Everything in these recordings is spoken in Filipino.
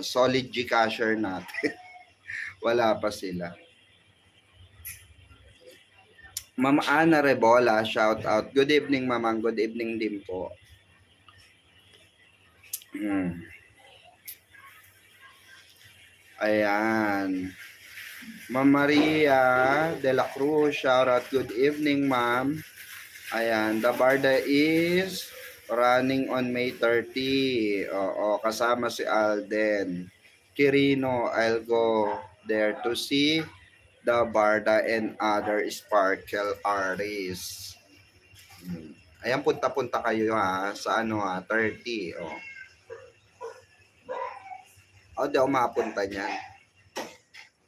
Solid Gcasher natin. Wala pa sila. Ma'am Ana Rebola, shout out. Good evening, mamang. Good evening din po. Ayan. Ma'am Maria De La Cruz, shout out. Good evening, ma'am. Ayan, the Barda is running on May 30. Oo, kasama si Alden. Quirino, I'll go there to see the Barda and other sparkle artists. Ayan, punta-punta kayo ha, sa 30. Di ako mapunta niyan.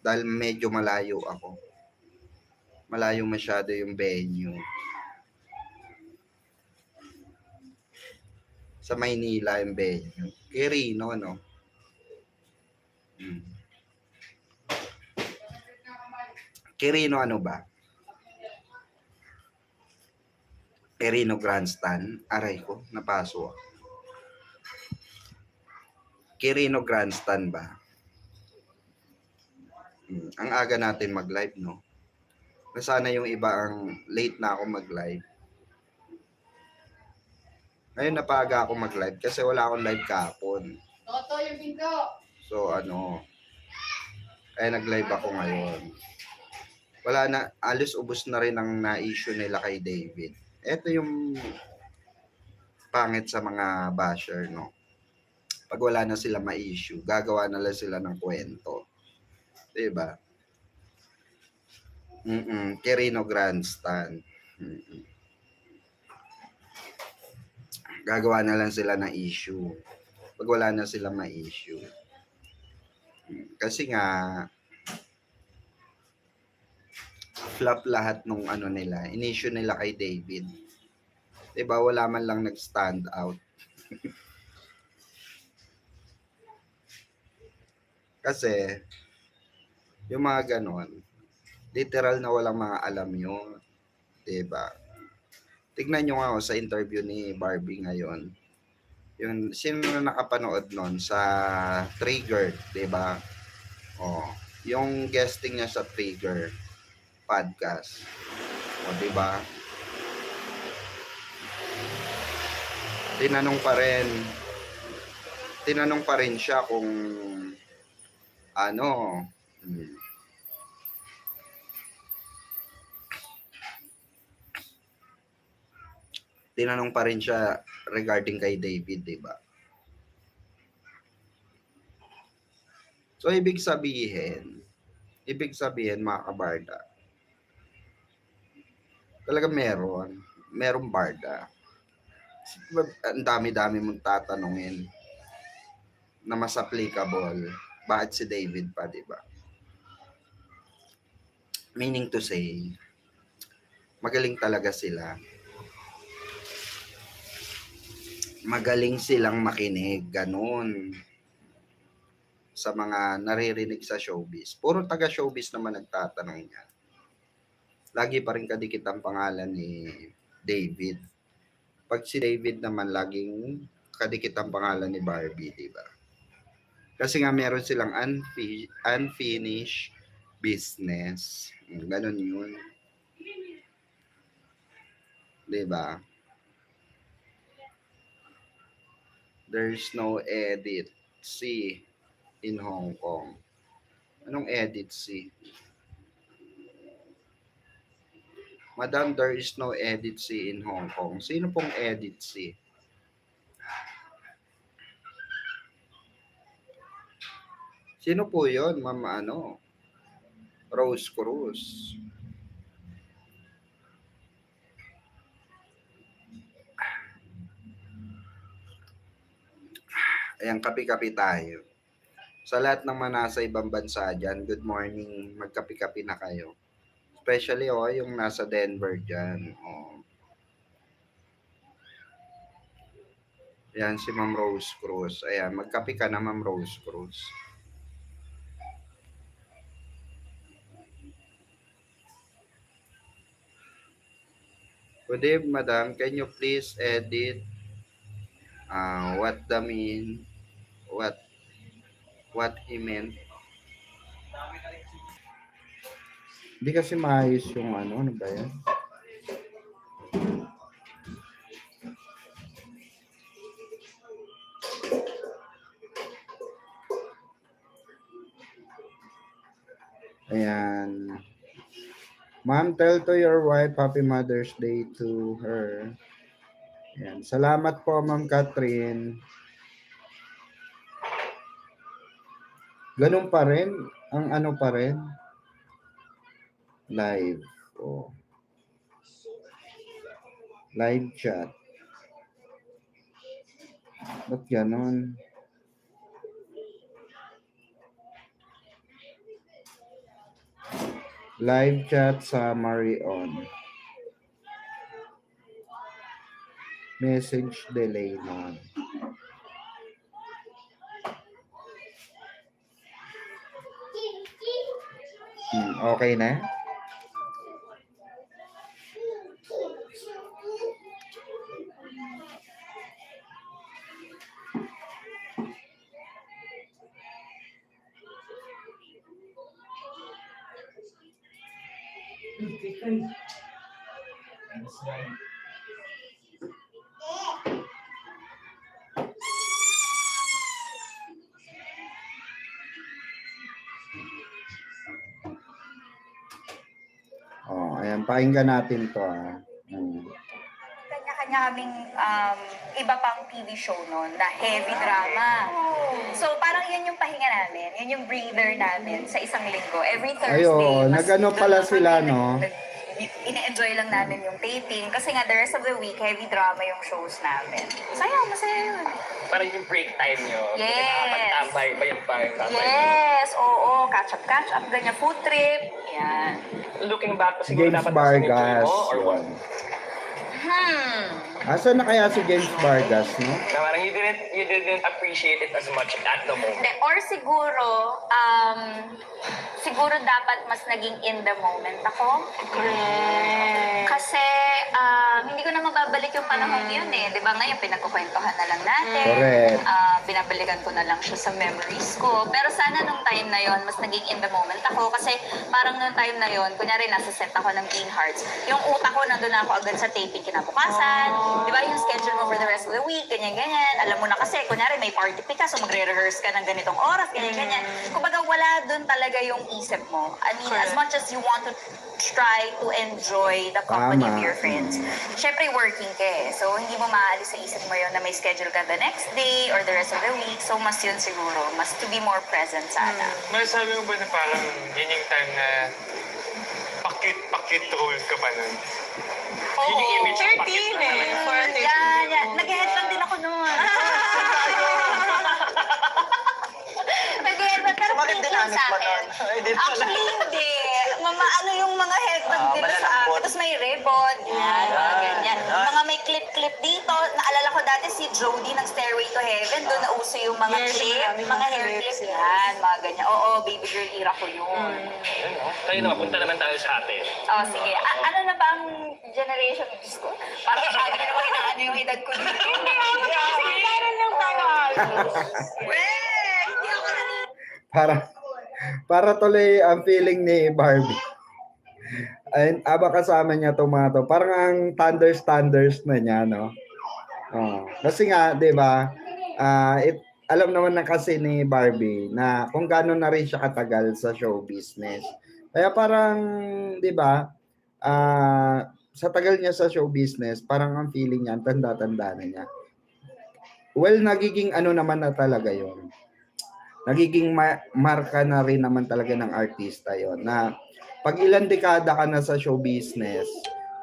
Dahil medyo malayo ako. Malayo masyado yung venue. Sa Maynila yung venue. Quirino, no? Quirino ano ba? Quirino Grandstand. Aray ko, napaso. Quirino Grandstand ba? Ang aga natin mag-live, no? Sana yung iba ang late na ako mag-live. Ngayon napaga ako mag-live kasi wala akong live kahapon. Toto yung pinto. So kaya nag-live ako ngayon. Wala na, alos ubos na rin ang na-issue nila kay David. Ito yung pangit sa mga basher, no? Pag wala na sila ma-issue, gagawa na lang sila ng kwento. Diba? Quirino Grandstand. Gagawa na lang sila ng issue. Pag wala na sila ma-issue. Kasi nga, flop lahat nung nila. In-issue nila kay David. Diba? Wala man lang nag-stand out. Kasi, yung mga ganon, literal na walang mga alam yun. Diba? Tignan nyo nga sa interview ni Barbie ngayon. Yung, sino na nakapanood nun sa Trigger, diba? Yung guesting niya sa Trigger podcast. Diba? Tinanong pa rin siya kung tinanong pa rin siya regarding kay David, diba? So, ibig sabihin mga kabarda, talaga merong barda. Ang dami-dami mong tatanungin na mas applicable. Bakit si David pa, diba? Meaning to say, magaling talaga sila. Magaling silang makinig, ganun. Sa mga naririnig sa showbiz. Puro taga-showbiz naman nagtatanong niya. Lagi pa rin kadikit ang pangalan ni David. Pag si David naman, laging kadikit ang pangalan ni Barbie, diba? Kasi nga meron silang unfinished business. Ganon yun. Diba? There's no edit. See in Hong Kong. Anong edit C? Madam, there is no edit C in Hong Kong. Sino pong edit C? Sino po yun, Ma'am Rose Cruz. Ayan, kapi-kapi tayo. Sa lahat ng mga nasa ibang bansa dyan, good morning, magkapi-kapi na kayo. Especially yung nasa Denver dyan. Ayan, si Ma'am Rose Cruz. Ayan, magkapi ka na, Ma'am Rose Cruz. Good evening, madam. Can you please edit what what he meant. Hindi kasi maayos yung ano ba yan? Ayan. Ma'am, tell to your wife, Happy Mother's Day to her. Ayan. Salamat po, Ma'am Catherine. Ganun pa rin? Ang ano pa rin? Live. Oh. Live chat. Ba't ganun? Live chat summary on. Message delay na. Okay na? Oh, ayan, pakinggan natin to. Kanya-kanya kaming iba pang TV show noon na heavy drama. So parang yun yung pahinga namin, yun yung breather namin sa isang linggo. Every Thursday. Ayun, nagano pala sila, no? Ine-enjoy lang namin yung taping kasi nga the rest of the week, heavy drama yung shows namin. Masaya yun. Parang yung break time nyo. Yes. Tambay, bayad-bayad. Yes, oo, catch up, ganyan, food trip. Yan. Looking back, siguro James dapat Vargas. mo or what? Asan na kaya si James Vargas, no? Na parang you didn't appreciate it as much at the moment. Hindi, or siguro dapat mas naging in the moment ako. Kasi hindi ko na mababalik yung panahon yun eh. Di ba ngayon, pinagkukwentuhan na lang natin. Correct. Binabalikan ko na lang siya sa memories ko. Pero sana nung time na yon mas naging in the moment ako. Kasi parang nung time na yon kunyari nasa set ako ng Teen Hearts, yung utak ko nandun na ako agad sa taping kinabukasan. Di ba yung schedule mo for the rest of the week, ganyan-ganyan. Alam mo na kasi, kunyari may party pick ka, so magre-rehearse ka ng ganitong oras, ganyan-ganyan. Kumbaga wala dun talaga yung isip mo. I mean, as much as you want to try to enjoy the company of your friends, syempre working ka eh. So hindi mo maaalis sa isip mo yun na may schedule ka the next day or the rest of the week. So mas yun siguro, mas to be more present sana. Masasabi mo ba na parang yun yung time na pakit role ka pa nun? Oo, Yun yung image ng 13 pakit na eh. talaga. Yan. Nag-headband din ako noon. Nag-headband, pero Bakit pink lang dinamit sa mo akin. nun? Hindi pala. Actually, hindi. Ano yung mga headband nila sa akin. Tapos may ribbon. Yan, mga ganyan. Mga may clip-clip dito. Naalala ko dati si Jody ng Stairway to Heaven. Doon nauso yung mga clip, mga hair clip. Yan, mga ganyan. Oo, baby girl era ko yun. Ayun, no? Tayo naman, punta naman tayo sa atin. Oh, sige. Ano na ba ang generation of gusto? Parang sabi na naman inaano yung edad ko dito. Sige, meron lang tayo. Hindi ako Para tuloy ang feeling ni Barbie. And aba kasama niya itong mga to. Parang ang thunders na niya, no? Oh. Kasi nga, di ba, alam naman na kasi ni Barbie na kung gaano na rin siya katagal sa show business. Kaya parang, di ba, sa tagal niya sa show business, parang ang feeling niya, tanda-tanda na niya. Well, nagiging ano naman na talaga yon. Nagiging marka na rin naman talaga ng artista yon na pag ilang dekada ka na sa show business,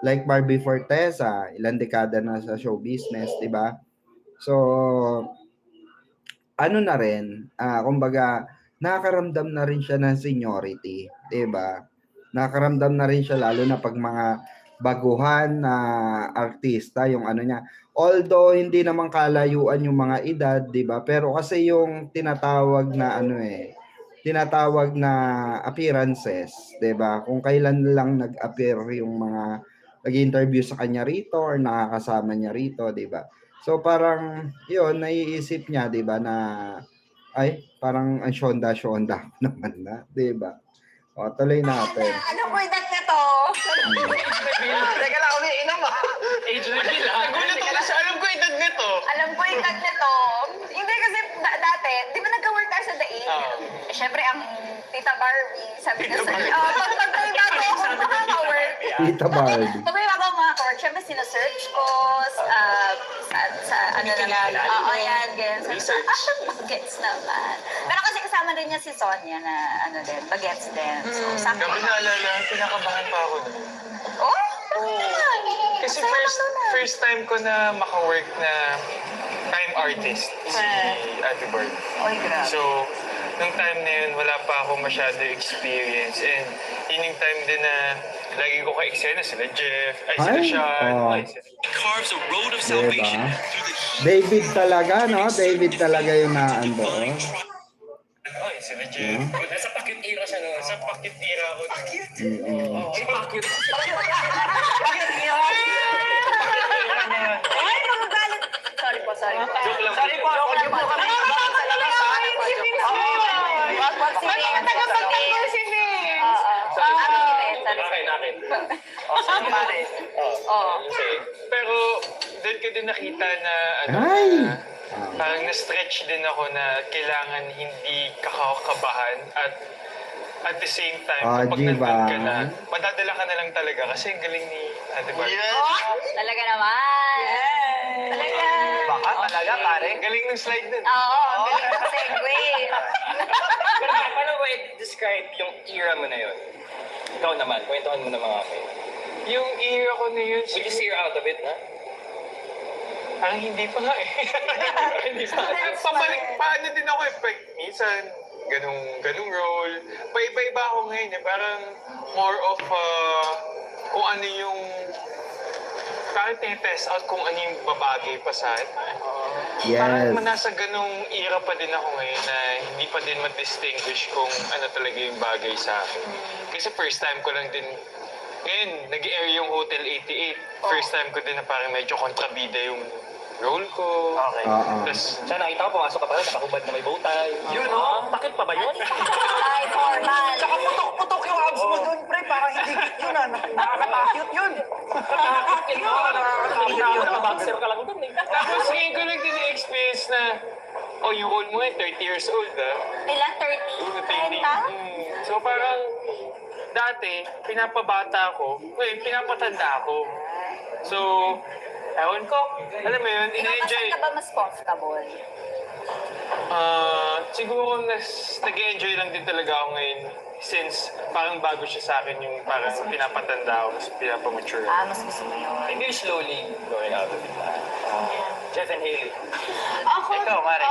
like Barbie Forteza, ilang dekada na sa show business, di ba? So, ano na rin, kumbaga, nakakaramdam na rin siya ng seniority, di ba? Nakakaramdam na rin siya lalo na pag mga baguhan na artista, yung ano niya. Although hindi naman kalayuan yung mga edad, 'di ba? Pero kasi yung tinatawag na tinatawag na appearances, 'di ba? Kung kailan lang nag-appear yung mga nag-interview sa kanya rito or nakakasama niya rito, 'di ba? So parang 'yun naiisip niya, 'di ba, na Ay, parang ang syonda-syonda naman na, di ba? O, tuloy natin. Ano po edad na to? Teka lang, umiinom ah. Age reveal ah. Nagulat ako kasi alam ko edad nito. Alam ko edad na to. Hindi kasi dati, di ba nagka-work tayo sa Daig? Eh, syempre, ang Tita Barbie, sabi niya sa pag may bago ako makaka-work. Tita Barbie. Pag may bago ako makaka-work, syempre sinesearch ko sa ano na lang. Oo, yan, ganyan. Research. Bagets naman. Pero kasi kasama rin niya si Sonia na ano din, bagets din. So, sakto. Gabi naalala, pinakabahan pa ako nun. Oh? Kasi first time ko na maka-work na time artist si Ate Bird. Oy, grabe. So, nung time na yun, wala pa ako masyado experience. And yun yung time din na lagi ko ka-eksena sila Jeff, sila Ay, Sean, oh. Carves a road of Diba? salvation through the David talaga, no? David talaga yung naando. Ay, sila Jeff. Nasa pakit era siya no? Sa pakit era ko. Ay, pakit. Ay, magagalit. Sorry po, sorry po. Joke lang. Sorry po, audio po kami. Akin. Sorry, Sige. Pero doon ko din nakita na ano, Ay! na parang na-stretch din ako na kailangan hindi kakakabahan at the same time, kapag diba? nandun ka na, madadala ka na lang talaga kasi ang galing ni Ate Barbie. Talaga naman. Talaga. Baka talaga, pare. Ang galing ng slide din. Oo, ang galing ng segue. Pero paano mo i-describe yung era mo na yun? Ikaw naman, kwentuhan mo na mga akin. Yung era ko na yun, Would you see her out of it, na? parang hindi pa nga eh. Hindi pa. Pabalik, paano din ako eh. Minsan, ganung role. Paiba-iba ako ngayon eh. Parang more of kung ano yung parang test out kung ano yung babagay pa sa akin. Parang Yes. nasa ganung era pa din ako ngayon na hindi pa din ma-distinguish kung ano talaga yung bagay sa akin. Kasi first time ko lang din, ngayon, nag-air yung Hotel 88. First time ko din na parang medyo kontrabida yung role ko. Okay. Tapos, Siya, nakita ko, pumasok ka pa rin, nakahubad na may bow tie. Yun, no? Bakit pa ba yun? Ay, formal. Tsaka putok-putok yung abs mo dun, pre. Parang hindi yun, nakakatakot yun. Nakakakit mo, nakakakit yun. Nakaboxer ka lang dun, eh. tapos ngayon ko lang din na-experience na, oh, yung role mo ngayon, 30 years old, Ilan? 30? 30? So parang, dati, pinapabata ako, ngayon, pinapatanda ako. So, ewan ko, alam mo yun, Ikaw, ina-enjoy. saan ka ba mas comfortable? Siguro nag-enjoy lang din talaga ako ngayon since parang bago siya sa akin yung parang pinapatanda ako, mas pinapamature. Mas gusto mo yun. Maybe you're slowly going out of it. Jeff and Hailey. Ako, Ikaw, Mare.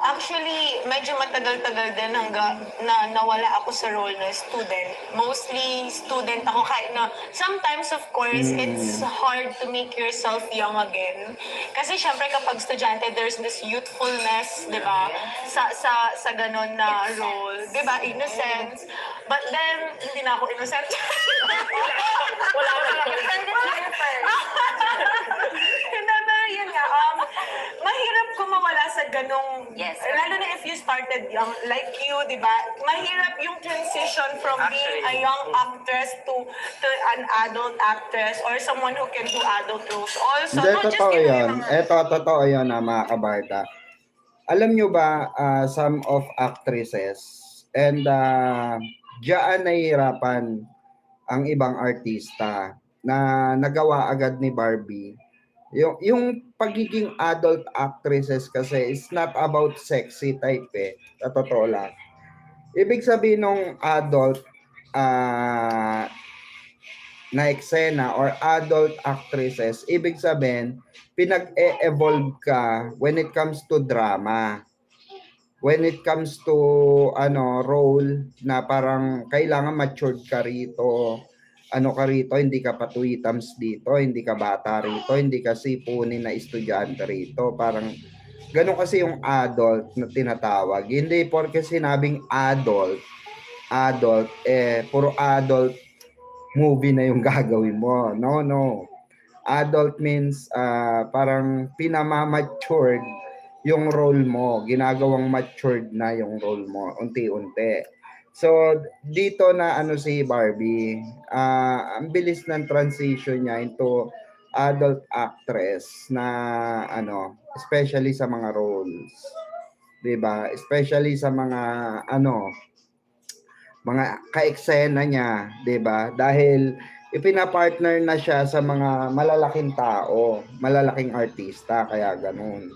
actually, medyo matagal-tagal din hanggang na nawala ako sa role na student. Mostly student ako kahit na sometimes, of course, it's hard to make yourself young again. Kasi syempre kapag estudyante, there's this youthfulness, di ba? Sa ganon na role. Di ba? Innocence. But then, hindi na ako innocent. Wala ka lang. Hindi, pero yun nga, mahirap kung mawala sa ganong, Yes. lalo na if you started young, like you, di ba? Mahirap yung transition from being a young actress to an adult actress or someone who can do adult roles also. Hindi, Not just totoo yung yun. mga- Eto, totoo yun mga kabarda. Alam nyo ba, some of actresses and diyan nahihirapan ang ibang artista na nagawa agad ni Barbie. Yung pagiging adult actresses kasi is not about sexy type eh. Sa totoo lang. Ibig sabihin ng adult na eksena or adult actresses, ibig sabihin, pinag-e-evolve ka when it comes to drama. When it comes to role na parang kailangan matured ka rito, hindi ka patwitams dito, hindi ka bata rito, hindi ka sipunin na estudyante rito. Parang ganun kasi yung adult na tinatawag. Hindi porke sinabing adult, puro adult movie na yung gagawin mo. No. Adult means parang pinamamatured yung role mo, ginagawang matured na yung role mo, unti-unti. So, dito na ano si Barbie, ang bilis ng transition niya into adult actress na ano, especially sa mga roles. 'Di ba? Especially sa mga ano, mga ka-eksena niya, 'di ba? Dahil ipina-partner na siya sa mga malalaking tao, malalaking artista, kaya ganun.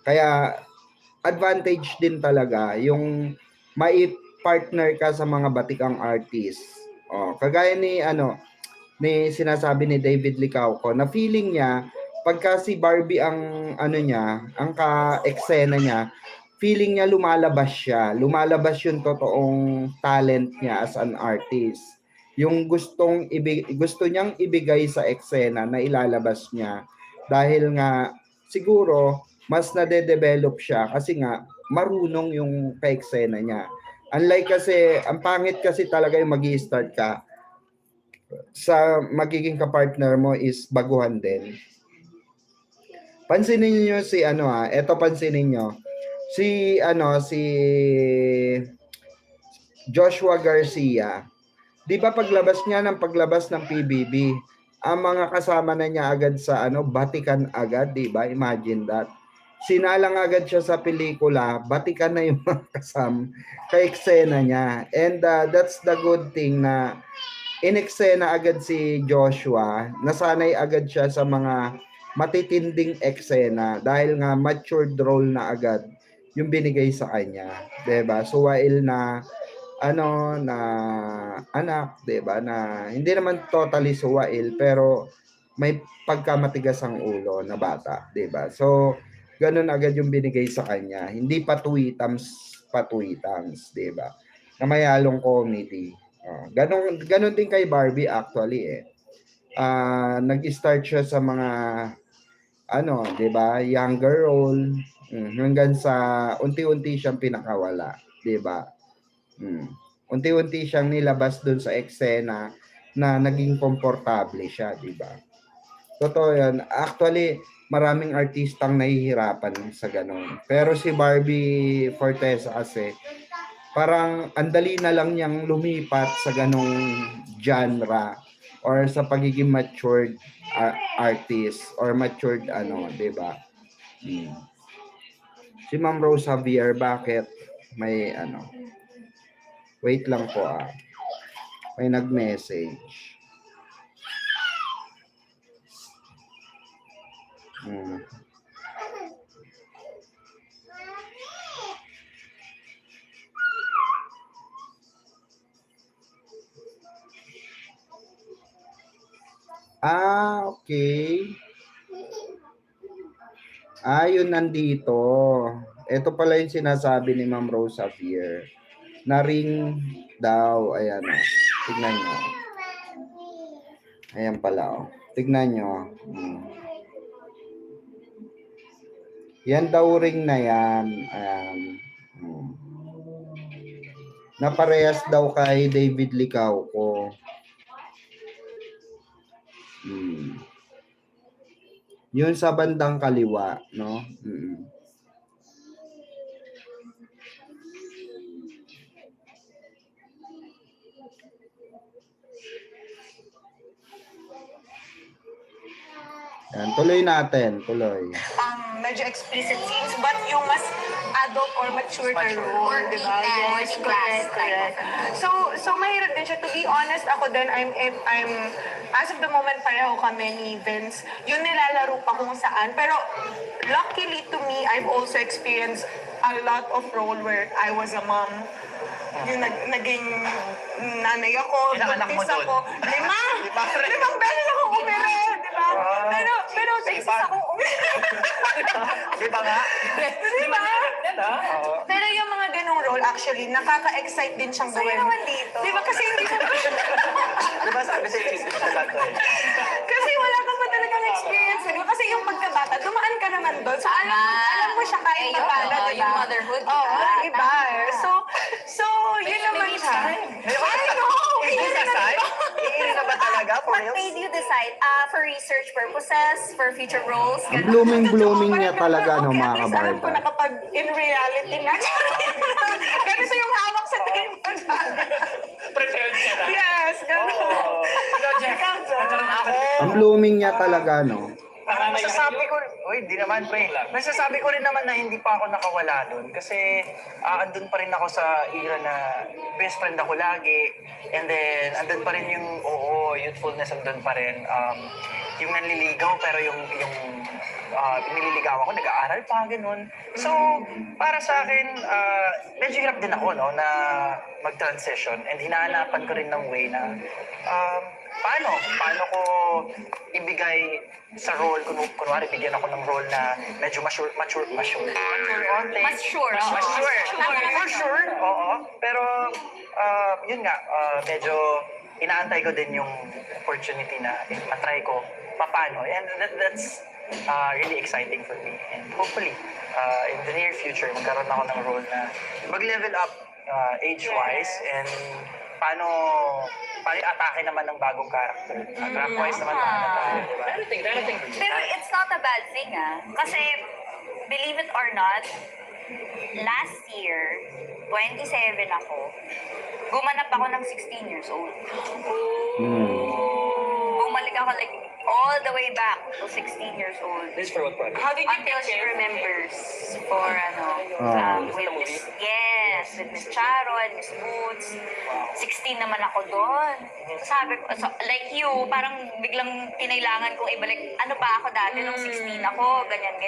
Kaya advantage din talaga yung mai-partner ka sa mga batikang artist. Oh, kagaya ni ano, ni sinasabi ni David Licauco na feeling niya pagka si Barbie ang ano niya, ang ka-eksena niya, feeling niya lumalabas siya. Lumalabas yung totoong talent niya as an artist. Yung gusto niyang ibigay sa eksena na ilalabas niya dahil nga siguro mas nade-develop siya kasi nga marunong yung ka-eksena niya. Unlike kasi, ang pangit kasi talaga yung magi-start ka sa magiging kapartner mo is baguhan din. Pansinin niyo si ano eto pansinin niyo. Si ano si Joshua Garcia. 'Di ba paglabas niya ng PBB, ang mga kasama na niya agad sa ano, batikan agad, 'di ba? Imagine that. Sinalang agad siya sa pelikula, batikan na yung mga kasama kay eksena niya. And that's the good thing na ineksena agad si Joshua, nasanay agad siya sa mga matitinding eksena dahil nga matured role na agad yung binigay sa kanya, 'di ba? So while na ano na anak, 'di ba, na hindi naman totally suwail pero may pagkamatigas ang ulo na bata, 'di ba? So ganun agad yung binigay sa kanya. Hindi patuitams, 'di ba? Na may halong comedy. Ganun din kay Barbie actually eh. Nag-start siya sa mga ano, 'di ba? Younger role hanggang sa unti-unti siyang pinakawala, 'di ba? Unti-unti siyang nilabas dun sa eksena na naging komportable siya, 'di ba? Totoo 'yan. Actually, maraming artistang nahihirapan sa ganun. Pero si Barbie Fortesa kasi parang andali na lang niyang lumipat sa ganung genre or sa pagiging matured artist or matured ano, 'di ba? Si Ma'am Rose Javier, bakit may ano? Wait lang po may nag-message. Okay. Yun nandito. Ito pala yung sinasabi ni Ma'am Rose Javier. Na-ring daw. Ayan o. Tignan nyo. Ayan pala o. Tignan nyo. Yan daw ring na yan. Ayan. Naparehas daw kay David Licauco. Yun sa bandang kaliwa, no? Yan, tuloy natin, tuloy. Medyo explicit scenes, but yung mas adult or mature na role, di ba? Yes, correct. So mahirap din siya. To be honest, ako din, I'm as of the moment, pareho kami ni Vince. Yung nilalaro pa kung saan. Pero luckily to me, I've also experienced a lot of role where I was a mom. Yung naging nanay ako, buntis ako. Limang beses ako umere, di ba? Pero beses ako umere. Di ba nga? Di ba? Pero yung mga ganong role, actually, nakaka-excite din siyang gawin. Sa'yo naman dito. Di ba? Kasi hindi mo... Di ba sabi sa'yo, isip sa lahat eh? Kasi wala ka pa talagang experience. Kasi yung pagkabata, dumaan ka naman doon. So, alam mo siya kahit pa paano, di ba? Yung motherhood. Iba. So, yun naman siya. I know! Hindi kasal? Iirin na ba ba talaga? For What real? made you decide? For research purposes, for future roles? Ang Ganun. blooming niya talaga, no, Okay, mga at least alam ko na kabarda. kapag in reality na. Ganito yung hawak sa table. Prepared ka na. Yes, gano'n. Ikaw, Jeff. Ako, Ang blooming niya talaga, no? masasabi ko, uy, di naman, pre. Masasabi ko rin naman na hindi pa ako nakawala doon. Kasi andun pa rin ako sa era na best friend ako lagi. And then, andun pa rin yung, youthfulness andun pa rin. Yung nanliligaw, pero yung nililigawan ko, nag-aaral pa, ganun. So, para sa akin, medyo hirap din ako, no, na mag-transition. And hinaanapan ko rin ng way na, paano ko ibigay sa role, kunwari bigyan ako ng role na medyo mature onte. Mas sure. Mas sure. Tama. For sure, oo. Pero, yun nga, medyo inaantay ko din yung opportunity na matry ko paano. And that's really exciting for me. And hopefully, in the near future, magkaroon ako ng role na mag-level up age-wise and paano i-atake naman ng bagong character. Craft-wise naman na tayo, diba? Darating. Pero it's not a bad thing, Kasi, believe it or not, last year, 27 ako, gumanap ako ng 16 years old. Bumalik ako like all the way back to 16 years old. This for what project? How did you Until she prepare? remembers for with Miss Charo and Miss Boots. 16 naman ako doon. Sabi ko, like you, parang biglang kinailangan kong ibalik, ano ba ako dati nung 16 ako, ganyan.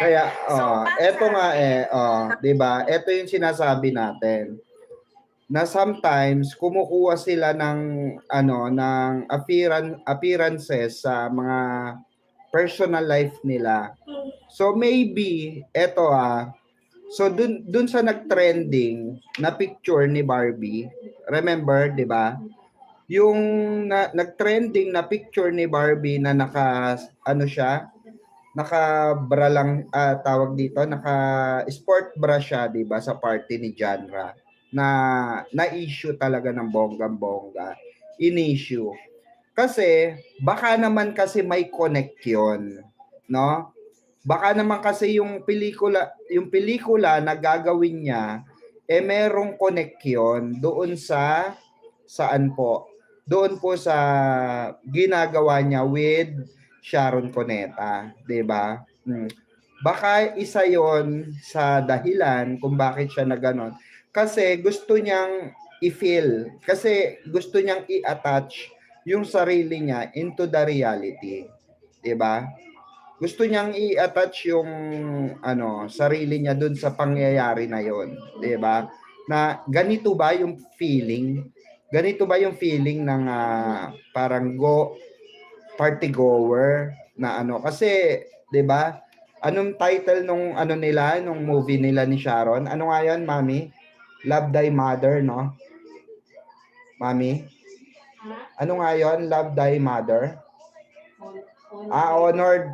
Kaya, para eto sa nga akin, 'di ba? Eto yung sinasabi natin. Na sometimes kumukuha sila ng appearances sa mga personal life nila. So maybe eto so dun sa nag-trending na picture ni Barbie, remember, 'di ba? Yung nag-trending na picture ni Barbie na naka-bra lang, tawag dito, naka-sport bra siya, 'di ba, sa party ni Janra na issue talaga ng bonggang-bongga. In-issue. Kasi baka naman kasi may connection, no? Baka naman kasi yung pelikula na gagawin niya merong connection doon sa saan po? Doon po sa ginagawa niya with Sharon Cuneta, 'di ba? Baka isa 'yon sa dahilan kung bakit siya na gano'n. Kasi gusto niyang i-feel, kasi gusto niyang i-attach yung sarili niya into the reality, 'di ba? Gusto niyang i-attach yung sarili niya doon sa pangyayari na 'yon, 'di ba? Na ganito ba yung feeling? Ganito ba yung feeling ng parang party goer na kasi 'di ba? Anong title nung nung movie nila ni Sharon? Ano nga 'yan, Mami? Love Thy Mother, no? Mami? Ano nga 'yon? Love Thy Mother? Honor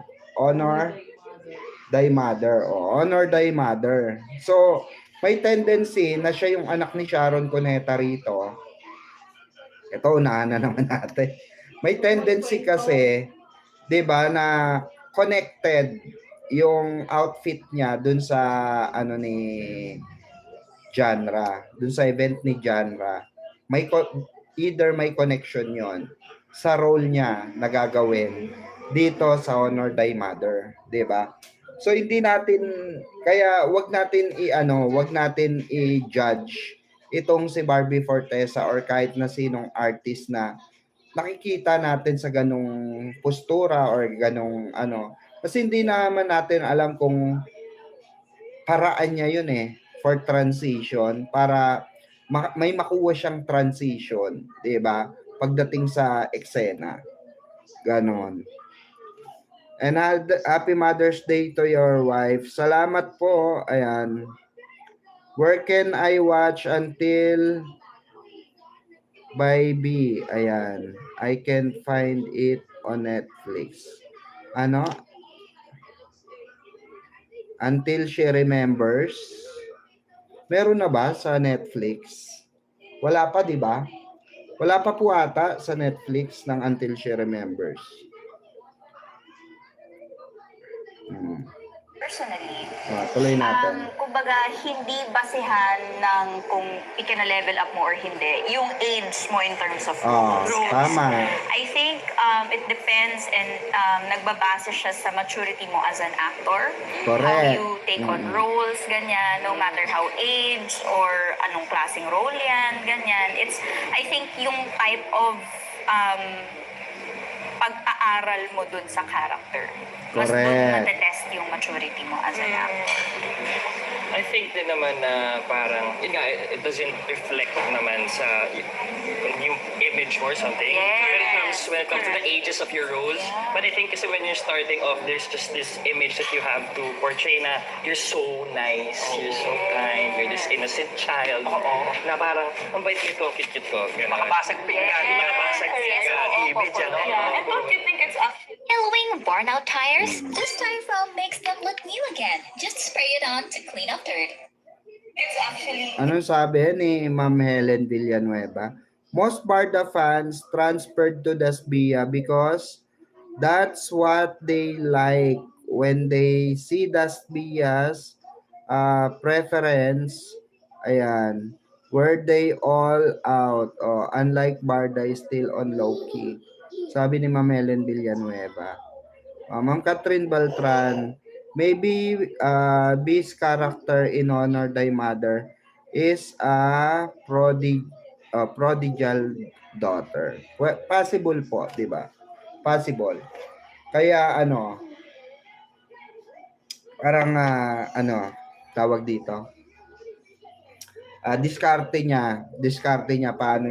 Thy Mother. Honor Thy Mother. So, may tendency na siya yung anak ni Sharon Cuneta rito. Ito, unahan na naman natin. May tendency kasi, 'di ba, na connected yung outfit niya dun sa ni Janra, dun sa event ni Janra. Either may connection yon sa role niya na gagawin dito sa Honor Thy Mother, 'di ba? So hindi natin, kaya wag natin i-judge itong si Barbie Fortesa or kahit na sinong artist na nakikita natin sa ganung postura or ganung kasi hindi naman natin alam kung paraan niya yun for transition para may makuha siyang transition, 'di ba? Pagdating sa eksena. Ganon. And happy Mother's Day to your wife. Salamat po. Ayan. Where can I watch until Baby? Ayan. I can find it on Netflix. Until She Remembers. Meron na ba sa Netflix? Wala pa, di ba? Wala pa po ata sa Netflix ng Until She Remembers. Personally, Tuloy natin. kumbaga, hindi basehan ng kung ikina-level up mo or hindi, yung age mo in terms of roles. Tama. I think it depends and nagbabase siya sa maturity mo as an actor. Correct. How you take on roles, ganyan, no matter how age or anong klaseng role yan, ganyan. I think yung type of pag-aaral mo dun sa character. Mas dun Correct. natetest yung maturity mo as an actor. I think din naman na parang, yun nga, it doesn't reflect naman sa yung image mo or something. Yes. When it comes to the ages of your roles. But I think kasi when you're starting off, there's just this image that you have to portray na you're so nice, you're so kind, you're this innocent child. Na parang, ang bait nito, cute ko. Makabasag pinggan. Makabasag pinggan. Image, ano? And don't you think it's actually Yellowing worn out tires? This tire foam makes them look new again. Just spray it on to clean up dirt. Anong sabi ni Ma'am Helen Villanueva? Most Barda fans transferred to Dasbia because that's what they like when they see Dasbia's preference. Ayan. Were they all out? Unlike Barda is still on low key. Sabi ni Ma'am Helen Villanueva. Ma'am Catherine Beltran, maybe B's character in Honor Thy Mother is a prodigal daughter. Well, possible po, di ba? Possible. Kaya parang tawag dito. Diskarte niya paano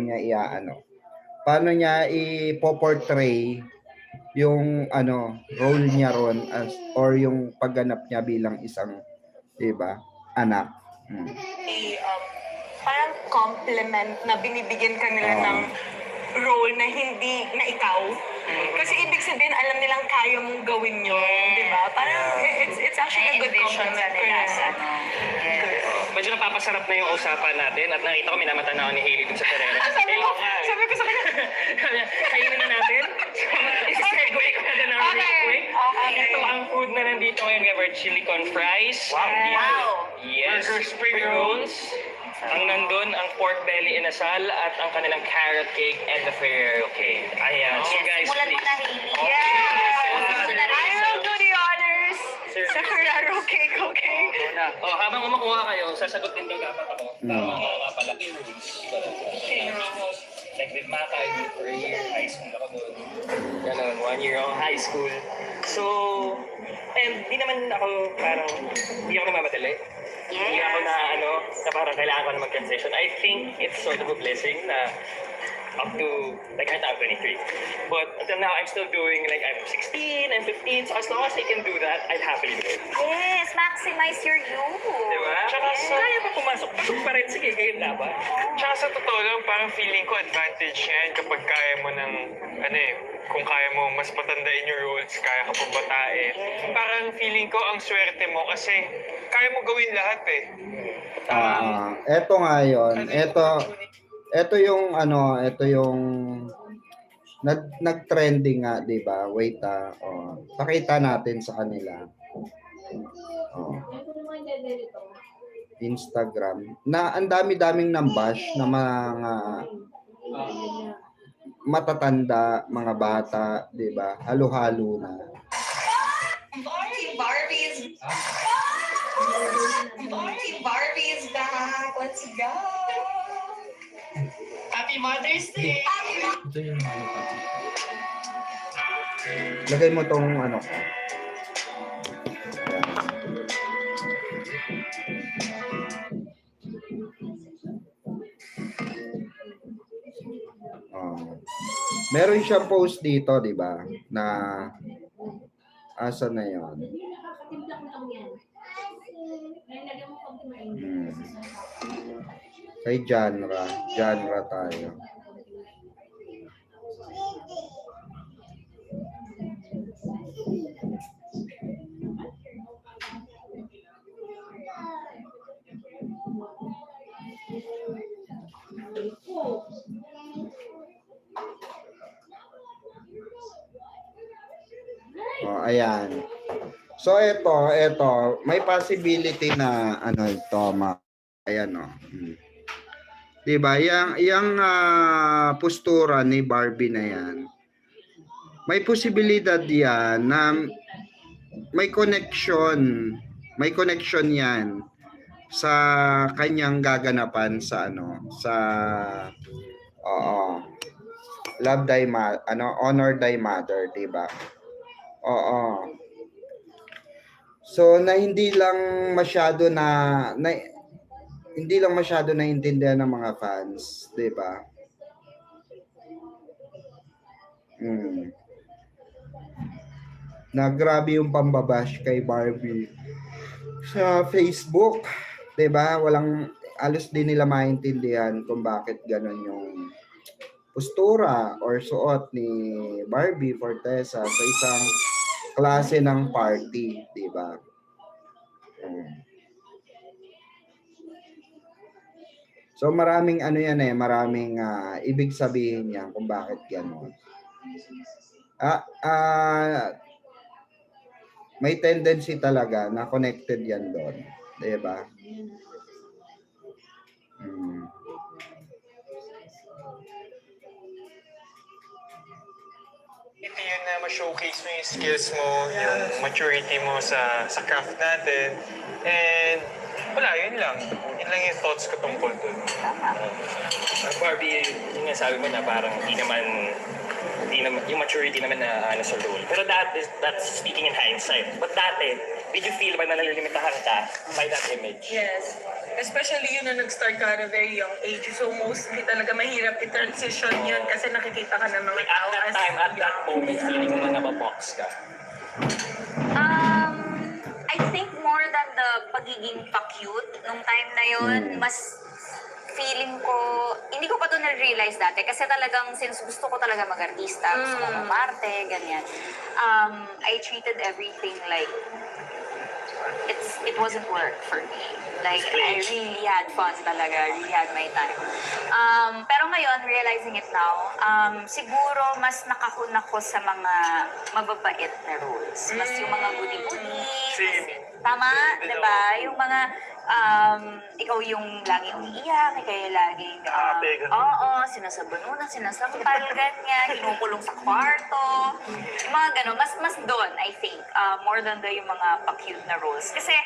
niya i-portray yung role niya ron or yung pagganap niya bilang isang, 'di ba, anak. parang compliment na binibigyan ka nila ng role na hindi na ikaw. Kasi ibig sabihin, alam nilang kaya mong gawin yun, di ba? Parang it's actually a good compliment. Medyo napapasarap na yung usapan natin at nakita ko minamata na ako ni Hailey dun sa Ferrero. Sabi ko sa kanya, Kainin na natin. Isi-segue ko na lang real quick. Ito ang food na nandito ngayon. We have our chili con fries. wow! Yes. Burger spring rolls. Ang nandun, ang pork belly inasal at ang kanilang carrot cake and the Ferrero cake. Ayan. So guys, Simulan mo please. na, Hailey. I will do the honors sa Ferrero cake, okay? Oh, habang kumukuha kayo, sasagot din dapat ako. Tama nga pala. Like with Maka, I did for a year, high school ako doon. Ganon, 1 year ako high school. So, and di naman ako parang, di ako namamadali. Hindi ako na parang kailangan ko na mag-transition. I think it's sort of a blessing na up to, like right now I'm 23. But until now, I'm still doing, like I'm 16 and 15. So as long as I can do that, I'd happily do it. Yes, maximize your youth. Diba? Tsaka kaya pa pumasok. Pasok pa rin. Sige, game na ba? Tsaka sa totoo lang, parang feeling ko advantage yan kapag kaya mo ng, kung kaya mo mas patandain yung roles, kaya ka pabatain. Parang feeling ko ang swerte mo kasi kaya mo gawin lahat eh. Eto nga yun. Ito yung nag-trending nga, 'di ba? Wait pakita natin sa kanila. Instagram. Na ang dami-daming nambash na mga matatanda, mga bata, 'di ba? Halo-halo na. Barbie is back. Let's go. Happy Mother's Day! Lagay mo tong meron siyang post dito, 'di ba? Na asa na 'yon? Kay genre tayo. ayan. So, ito, may possibility na, ano ito, ayan, o. Diba? Yung postura ni Barbie na yan, may posibilidad yan na may connection yan sa kanyang gaganapan sa love thy honor thy mother, diba? Oo. So na hindi lang masyado naintindihan ng mga fans, 'di ba? Na grabe yung pambabash kay Barbie sa Facebook, 'di ba? Alos din nila maintindihan kung bakit ganon yung postura or suot ni Barbie Fortesa sa isang klase ng party, 'di ba? So maraming maraming ibig sabihin yan kung bakit gano'n. May tendency talaga na connected yan doon, 'di ba? Ito yun na ma-showcase mo yung skills mo, yung maturity mo sa craft natin. And wala, yun lang. Yun lang yung thoughts ko tungkol dun. Barbie, yung nga sabi mo na parang hindi naman yung maturity naman na sa role. Pero that's speaking in hindsight. But dati, did you feel ba na nalilimitahan ka by that image? Yes. Especially yun na nag-start ka at a very young age. So mostly talaga mahirap i-transition yun kasi nakikita ka ng mga Like at that time, at that moment, feeling mo na nababox ka? I think more than the pagiging pa-cute nung time na yun, mas feeling ko, hindi ko pa ito na-realize dati kasi talagang since gusto ko talaga mag-artista, gusto ko umarte, ganyan. I treated everything like it wasn't work for me. Like, I really had fun talaga. I really had my time. Pero ngayon, realizing it now, siguro mas nakahon ako sa mga mababait na roles. Mas yung mga goody-goody. Tama, di ba? Yung mga, ikaw yung lagi umiiyak, ikaw yung laging, sinasabununan, sinasaktal, ganyan, kinukulong sa kwarto. Yung mga gano'n, mas doon, I think, more than yung mga pa-cute na roles. Kasi,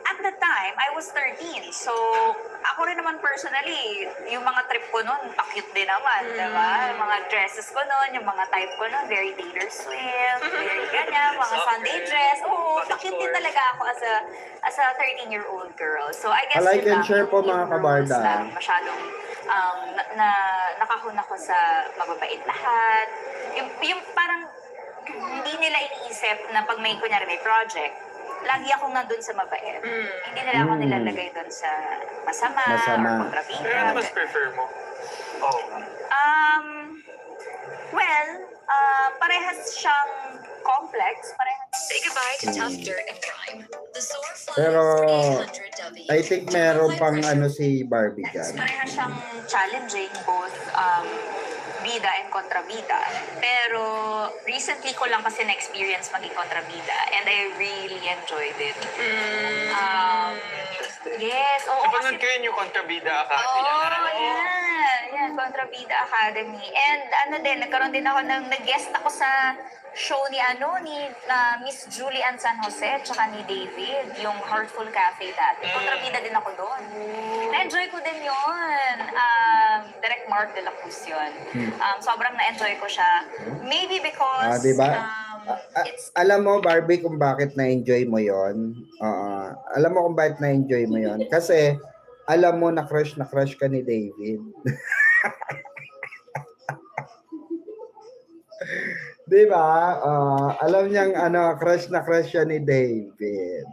at the time, I was 13. So, ako rin naman personally, yung mga trip ko noon, pa-cute din naman, diba? Yung mga dresses ko noon, yung mga type ko noon, very Taylor Swift, very ganyan, mga Sunday dress. Oo, pa-cute din talaga ako as a 13-year-old girl. So, I guess Like yun and lang, share po, mga yung kabarda. roles lang, masyadong nakahon ako sa mababait lahat. Yung parang hindi nila iniisip na pag may kunyari may project, lagi akong nandun sa mabait. Hindi nila ako nilalagay doon sa masama. Or kontrabida. Pero ano mas prefer mo? Parehas siyang complex. Say goodbye to tough dirt and grime. The sore flies Pero, 800 W. I think meron pang si Barbie dyan. Parehas siyang challenging, both bida and kontrabida. Pero recently ko lang kasi na-experience maging kontrabida and I really enjoyed it. Yes, oo. Napanood ko yun yung Kontrabida Academy. Yan, Kontrabida Academy. And nagkaroon din ako nag-guest ako sa show ni Miss Julian San Jose tsaka ni David, yung Heartful Cafe dati. Kontrabida din ako doon. Na-enjoy ko din yun. Direct Mark de la Cruz yun. Sobrang na-enjoy ko siya. Maybe because diba? Alam mo, Barbie, kung bakit na-enjoy mo yon? Alam mo kung bakit na-enjoy mo yon? Kasi alam mo na crush ka ni David. Di ba? Alam niyang crush siya ni David.